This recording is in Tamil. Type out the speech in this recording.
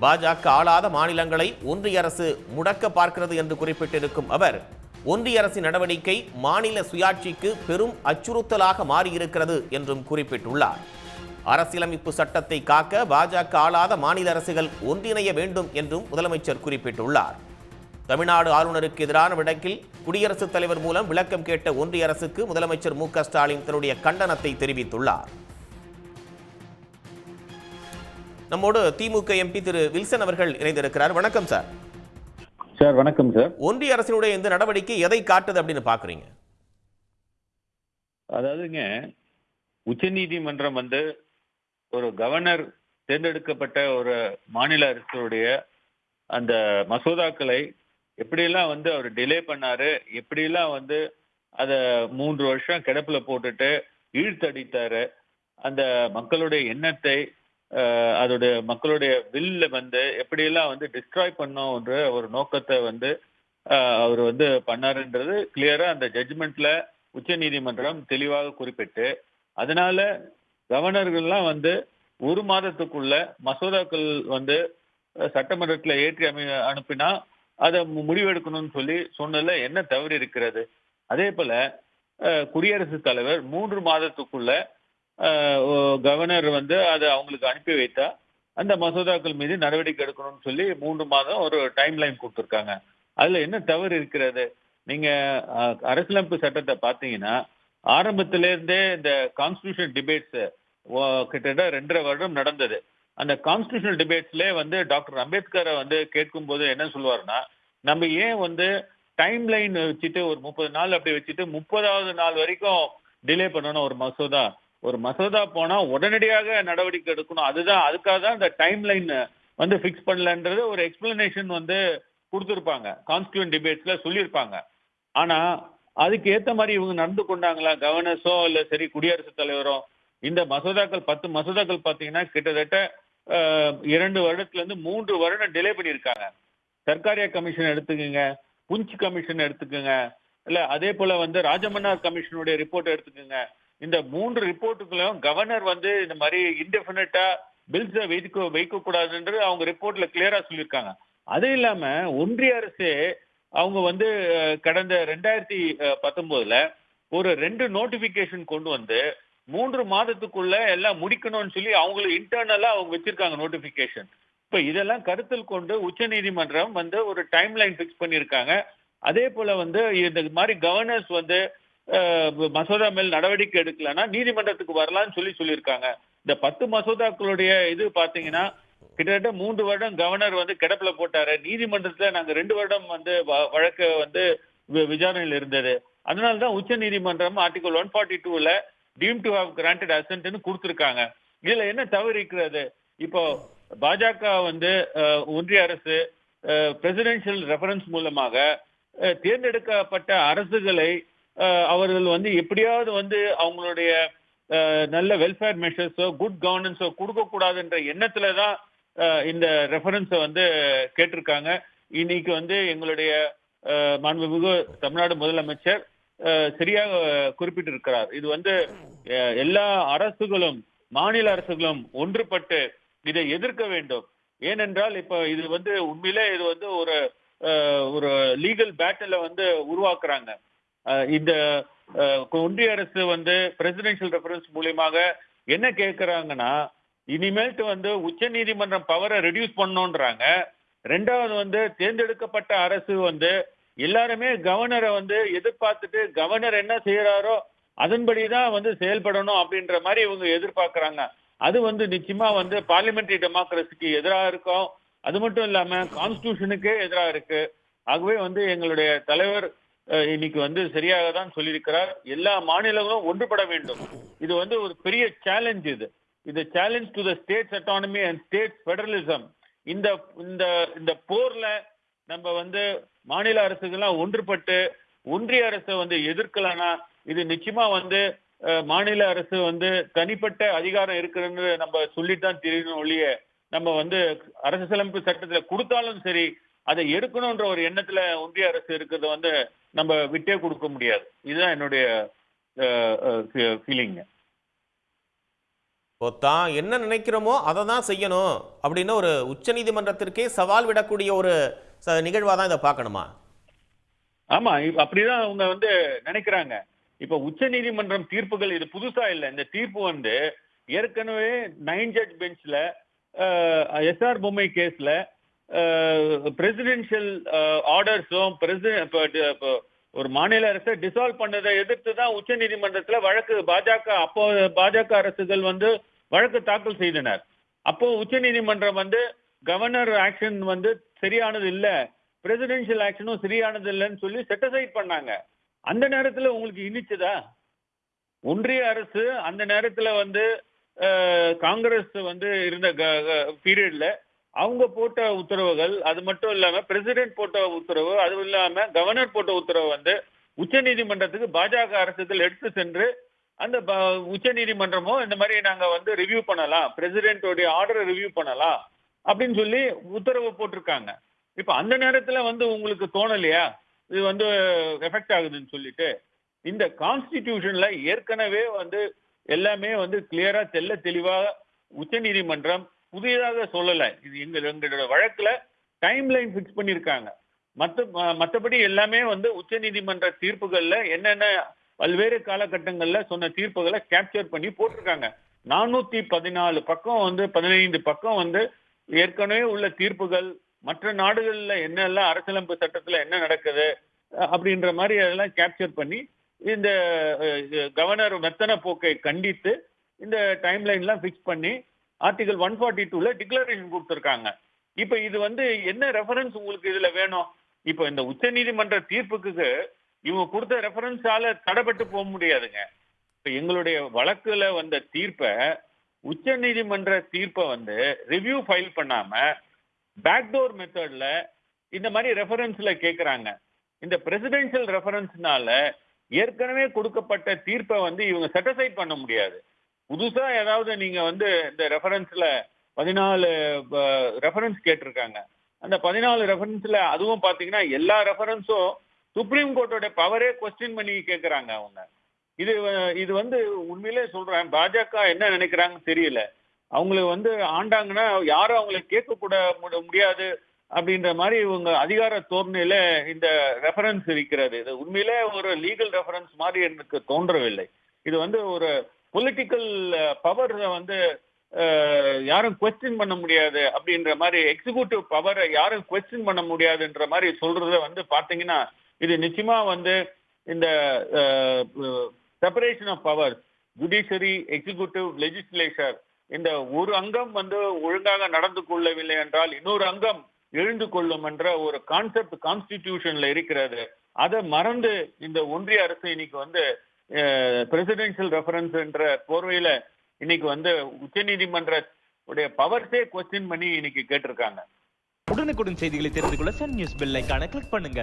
பாஜக ஆளாத மாநிலங்களை ஒன்றிய அரசு முடக்க பார்க்கிறது என்று குறிப்பிட்டிருக்கும் அவர், ஒன்றிய அரசின் நடவடிக்கை மாநில சுயாட்சிக்கு பெரும் அச்சுறுத்தலாக மாறியிருக்கிறது என்றும் குறிப்பிட்டுள்ளார். அரசியலமைப்பு சட்டத்தை காக்க பாஜக ஆளாத மாநில அரசுகள் ஒன்றிணைய வேண்டும் என்றும் முதலமைச்சர் குறிப்பிட்டுள்ளார். தமிழ்நாடு ஆளுநருக்கு எதிரான வழக்கில் குடியரசுத் தலைவர் மூலம் விளக்கம் கேட்ட ஒன்றிய அரசுக்கு முதலமைச்சர் மு.க. ஸ்டாலின் தன்னுடைய கண்டனத்தை தெரிவித்துள்ளார். நம்மோடு திமுக எம்பி திரு வில்சன் அவர்கள் இணைந்திருக்கிறார். வணக்கம் சார். சார் வணக்கம் சார். ஒன்றிய அரசினுடைய இந்த நடவடிக்கை எதை காட்டுது அப்படின்னு பாக்குறீங்க? அதாவதுங்க, உச்சநீதிமன்றம் ஒரு கவர்னர் தேர்ந்தெடுக்கப்பட்ட ஒரு மாநில அரசுடைய அந்த மசோதாக்களை எப்படியெல்லாம் அவர் டிலே பண்ணாரு, எப்படியெல்லாம் அதை 3 வருஷம் கிடப்புல போட்டுட்டு இழுத்தடித்தாரு, அந்த மக்களுடைய எண்ணத்தை அதோடைய மக்களுடைய வில்ல எப்படியெல்லாம் டிஸ்ட்ராய் பண்ணோன்ற ஒரு நோக்கத்தை அவர் பண்ணாருன்றது கிளியரா அந்த ஜட்ஜ்மெண்ட்ல உச்ச நீதிமன்றம் தெளிவாக குறிப்பிட்டு, அதனால கவர்னர்கள்லாம் 1 மாதத்துக்குள்ள மசோதாக்கள் சட்டமன்றத்துல ஏற்றி அனுப்பினா அதை முடிவெடுக்கணும்னு சொன்னதுல என்ன தவறு இருக்கிறது? அதே போல குடியரசுத் தலைவர் 3 மாதத்துக்குள்ள கவர்னர் அதை அவங்களுக்கு அனுப்பி வைத்தா அந்த மசோதாக்கள் மீது நடவடிக்கை எடுக்கணும்னு 3 மாதம் ஒரு டைம் லைன் கொடுத்துருக்காங்க. அதுல என்ன தவறு இருக்கிறது? நீங்க அரசியலமைப்பு சட்டத்தை பார்த்தீங்கன்னா ஆரம்பத்திலேருந்தே இந்த கான்ஸ்டிடியூஷன் டிபேட்ஸ் கிட்டத்தட்ட 2.5 வருடம் நடந்தது. அந்த கான்ஸ்டிடியூஷனல் டிபேட்ஸ்ல டாக்டர் அம்பேத்கரை கேட்கும் போது என்ன சொல்லுவாருன்னா, நம்ம ஏன் டைம் லைன் வச்சுட்டு ஒரு 30 நாள் அப்படி வச்சுட்டு 30வது நாள் வரைக்கும் டிலே பண்ணணும்? ஒரு மசோதா போனா உடனடியாக நடவடிக்கை எடுக்கணும். அதுக்காக தான் இந்த டைம் லைன் ஃபிக்ஸ் பண்ணலன்றது ஒரு எக்ஸ்பிளனேஷன் கொடுத்துருப்பாங்க, கான்ஸ்டிடியூஷன் டிபேட்ஸ்ல சொல்லியிருப்பாங்க. ஆனா அதுக்கு ஏத்த மாதிரி இவங்க நடந்து கொண்டாங்களா? கவர்னர்ஸோ இல்ல சரி குடியரசுத் தலைவரோ? இந்த மசோதாக்கள் 10 மசோதாக்கள் பாத்தீங்கன்னா கிட்டத்தட்ட 2 வருடத்துல இருந்து 3 வருடம் டிலே பண்ணியிருக்காங்க. சர்க்காரியா கமிஷன் எடுத்துக்கோங்க, புஞ்ச் கமிஷன் எடுத்துக்கோங்க, இல்ல அதே போல ராஜமன்னார் கமிஷனுடைய ரிப்போர்ட் எடுத்துக்கோங்க. இந்த 3 ரிப்போர்ட்டுகளையும் கவர்னர் இந்த மாதிரி இன்டெஃபினட்டா பில்ஸை வைக்க கூடாதுன்றது அவங்க ரிப்போர்ட்ல கிளியரா சொல்லியிருக்காங்க. அது இல்லாம ஒன்றிய அரசு அவங்க கடந்த 2019ல ஒரு 2 நோட்டிபிகேஷன் கொண்டு 3 மாதத்துக்குள்ள எல்லாம் முடிக்கணும்னு அவங்களுக்கு இன்டர்னலா அவங்க வச்சிருக்காங்க நோட்டிபிகேஷன். இப்ப இதெல்லாம் கருத்தில் கொண்டு உச்ச நீதிமன்றம் ஒரு டைம் லைன் பிக்ஸ் பண்ணியிருக்காங்க. அதே போல இந்த மாதிரி கவர்னர்ஸ் மசோதா மேல் நடவடிக்கை எடுக்கலன்னா நீதிமன்றத்துக்கு வரலாம்னு சொல்லியிருக்காங்க. இந்த 10 மசோதாக்களுடைய இது பாத்தீங்கன்னா கிட்டத்தட்ட 3 வருடம் கவர்னர் கிடப்புல போட்டாரு. நீதிமன்றத்துல நாங்க 2 வருடம் வழக்கு விசாரணையில் இருந்தது. அதனாலதான் உச்ச நீதிமன்றம் ஆர்டிகல் 142ல டீம் டு ஹவ் கிராண்டட் அசென்ட்னு கொடுத்திருக்காங்க. இதுல என்ன தவறு இருக்கிறது? இப்போ பாஜக ஒன்றிய அரசு பிரசிடென்ஷியல் ரெஃபரன்ஸ் மூலமாக தேர்ந்தெடுக்கப்பட்ட அரசுகளை அவர்கள் எப்படியாவது அவங்களுடைய நல்ல வெல்ஃபேர் மெஷர்ஸோ குட் கவர்னன்ஸோ கொடுக்க கூடாதுன்ற எண்ணத்துலதான் இந்த ரெஃபரன்ஸை கேட்டிருக்காங்க. இன்னைக்கு எங்களுடைய மாண்புமிகு தமிழ்நாடு முதலமைச்சர் சரியாக குறிப்பிட்டிருக்கிறார். இது எல்லா அரசுகளும் மாநில அரசுகளும் ஒன்றுபட்டு இதை எதிர்க்க வேண்டும். ஏனென்றால் இப்ப இது உண்மையிலே இது ஒரு லீகல் பேட்டில உருவாக்குறாங்க. இந்த ஒன்றிய அரசு பிரசிடென்ஷியல் ரெஃபரன்ஸ் மூலியமாக என்ன கேட்கிறாங்கன்னா, இனிமேல்ட்டு உச்ச நீதிமன்றம் பவரை ரெடியூஸ் பண்ணணும்ன்றாங்க. 2வது தேர்ந்தெடுக்கப்பட்ட அரசு எல்லாருமே கவர்னரை எதிர்பார்த்துட்டு கவர்னர் என்ன செய்யறாரோ அதன்படிதான் செயல்படணும் அப்படின்ற மாதிரி இவங்க எதிர்பார்க்கறாங்க. அது நிச்சயமா பார்லிமெண்டரி டெமோக்ரஸிக்கு எதிராக இருக்கும். அது மட்டும் இல்லாம கான்ஸ்டிடியூஷனுக்கே எதிராக இருக்கு. ஆகவே எங்களுடைய தலைவர் இன்னைக்கு சரியாக தான் சொல்லியிருக்கிறார். எல்லா மாநிலங்களும் ஒன்றுபட வேண்டும். இது ஒரு பெரிய சேலஞ்ச். இது challenge to the states autonomy and states federalism. இந்த போர்ல நம்ம மாநில அரசுகள்லாம் ஒன்றுபட்டு ஒன்றிய அரசை எதிர்க்கலன்னா இது நிச்சயமா மாநில அரசு தனிப்பட்ட அதிகாரம் இருக்குன்னு நம்ம சொல்லித்தான் தெரியணும் ஒழிய, நம்ம அரசியலமைப்பு சட்டத்துல கொடுத்தாலும் சரி அதை எடுக்கணும்ன்ற ஒரு எண்ணத்துல ஒன்றிய அரசு இருக்கிறத நம்ம விட்டே கொடுக்க முடியாது. இதுதான் என்னுடைய ஃபீலிங். இப்போ தான் என்ன நினைக்கிறோமோ அதை தான் செய்யணும் அப்படின்னு ஒரு உச்சநீதிமன்றத்திற்கே சவால் விடக்கூடிய ஒரு நிகழ்வாக தான் இதை பார்க்கணுமா? ஆமா, அப்படிதான் அவங்க வந்து நினைக்கிறாங்க. இப்ப உச்ச நீதிமன்றம் தீர்ப்புகள் இது புதுசா இல்ல. இந்த தீர்ப்பு வந்து ஏற்கனவே 9 ஜட்ஜ் பெஞ்ச்ல எஸ்ஆர் பொம்மை கேஸ்ல பிரசிடென்ஷியல் ஆர்டர்ஸும் ஒரு மாநில அரசை டிசால்வ் பண்ணதை எதிர்த்து தான் உச்ச நீதிமன்றத்துல வழக்கு பாஜக அரசுகள் வந்து வழக்கு தாக்கல் செய்தனர். அப்போ உச்ச நீதிமன்றம் வந்து கவர்னர் ஆக்ஷன் வந்து சரியானது இல்ல, பிரசிடென்ஷியல் ஆக்ஷனும் சரியானது இல்லைன்னு சொல்லி செட்டிசைட் பண்ணாங்க. அந்த நேரத்துல உங்களுக்கு இனிச்சதா? ஒன்றிய அரசு அந்த நேரத்துல வந்து காங்கிரஸ் வந்து இருந்த பீரியட்ல அவங்க போட்ட உத்தரவுகள், அது மட்டும் இல்லாம பிரசிடென்ட் போட்ட உத்தரவு, அதுவும் இல்லாம கவர்னர் போட்ட உத்தரவு வந்து உச்ச நீதிமன்றத்துக்கு பாஜக அரசுகள் எடுத்து சென்று அந்த உச்ச நீதிமன்றமோ இந்த மாதிரி நாங்க வந்து ரிவ்யூ பண்ணலாம், பிரசிடென்டோடைய ஆர்டரை ரிவ்யூ பண்ணலாம் அப்படின்னு சொல்லி உத்தரவு போட்டிருக்காங்க. இப்ப அந்த நேரத்துல வந்து உங்களுக்கு தோணலையா இது வந்து எஃபெக்ட் ஆகுதுன்னு சொல்லிட்டு? இந்த கான்ஸ்டிடியூஷன்ல ஏற்கனவே வந்து எல்லாமே வந்து கிளியரா தெல்ல தெளிவாக உச்ச நீதிமன்றம் புதியதாக சொல்லல. இது எங்களோட வழக்குல டைம் லைன் பிக்ஸ் பண்ணியிருக்காங்க. மற்றபடி எல்லாமே வந்து உச்ச நீதிமன்ற தீர்ப்புகள்ல என்னென்ன பல்வேறு காலகட்டங்கள்ல சொன்ன தீர்ப்புகளை கேப்சர் பண்ணி போட்டிருக்காங்க. 414 பக்கம் வந்து 15 பக்கம் வந்து ஏற்கனவே உள்ள தீர்ப்புகள், மற்ற நாடுகள்ல என்னெல்லாம் அரசியலமைப்பு சட்டத்துல என்ன நடக்குது அப்படின்ற மாதிரி அதெல்லாம் கேப்சர் பண்ணி இந்த கவர்னர் மெத்தன போக்கை கண்டித்து இந்த டைம் லைன்லாம் பிக்ஸ் பண்ணி ஆர்டிகல் 142ல டிக்ளரேஷன் கொடுத்திருக்காங்க. இப்ப இது வந்து என்ன ரெஃபரன்ஸ் உங்களுக்கு இதுல வேணும்? இப்ப இந்த உச்ச நீதிமன்ற தீர்ப்புக்கு இவங்க கொடுத்த ரெஃபரன்ஸால தடைப்பட்டு போக முடியாதுங்க. இப்ப எங்களுடைய வழக்குல வந்த தீர்ப்பை உச்ச நீதிமன்ற தீர்ப்பை வந்து ரிவ்யூ ஃபைல் பண்ணாம பேக்டோர் மெத்தட்ல இந்த மாதிரி ரெஃபரன்ஸ்ல கேட்கறாங்க. இந்த பிரசிடென்ஷியல் ரெஃபரன்ஸ்னால ஏற்கனவே கொடுக்கப்பட்ட தீர்ப்பை வந்து இவங்க செட்டிசைட் பண்ண முடியாது. புதுசா ஏதாவது நீங்க வந்து இந்த ரெஃபரன்ஸ்ல 14 ரெஃபரன்ஸ் கேட்டிருக்காங்க. அந்த 14 ரெஃபரன்ஸ்ல அதுவும் பாத்தீங்கன்னா எல்லா ரெஃபரன்ஸும் சுப்ரீம் கோர்ட்டோட பவரே கொஸ்டின் பண்ணி கேட்கறாங்க அவங்க. இது வந்து உண்மையிலே சொல்றேன், பாஜக என்ன நினைக்கிறாங்கன்னு தெரியல. அவங்களுக்கு வந்து ஆண்டாங்கன்னா யாரும் அவங்களை கேட்க கூட முடியாது அப்படின்ற மாதிரி இவங்க அதிகார தோரணையில இந்த ரெஃபரன்ஸ் இருக்கிறது. இது உண்மையிலே ஒரு லீகல் ரெஃபரன்ஸ் மாதிரி எனக்கு தோன்றவில்லை. இது வந்து ஒரு பொலிட்டிக்கல் பவர் வந்து யாரும் கொஸ்டின் பண்ண முடியாது அப்படின்ற மாதிரி, எக்ஸிக்யூட்டிவ் பவரை யாரும் கொஸ்டின் பண்ண முடியாதுன்ற மாதிரி சொல்றத வந்து பாத்தீங்கன்னா இது நிச்சயமா வந்து இந்த separation of powers, judiciary, executive, legislature, இந்த ஒரு அங்கம் வந்து ஒழுங்காக நடந்து கொள்ளவில்லை என்றால் இன்னொரு அங்கம் எழுந்து கொள்ளும் என்ற ஒரு கான்செப்ட் கான்ஸ்டிடியூஷன்ல இருக்கிறது. அதை மறந்து இந்த ஒன்றிய அரசு இன்னைக்கு வந்து பிரசிடென்ஷியல் ரெஃபரன்ஸ் என்ற போர்வையில இன்னைக்கு வந்து உச்ச நீதிமன்ற பவர்ஸே கொஸ்டின் பண்ணி இன்னைக்கு கேட்டிருக்காங்க. உடனுக்குடன் செய்திகளை தெரிந்து கொள்ள சன் நியூஸ் பெல் ஐகானை கிளிக் பண்ணுங்க.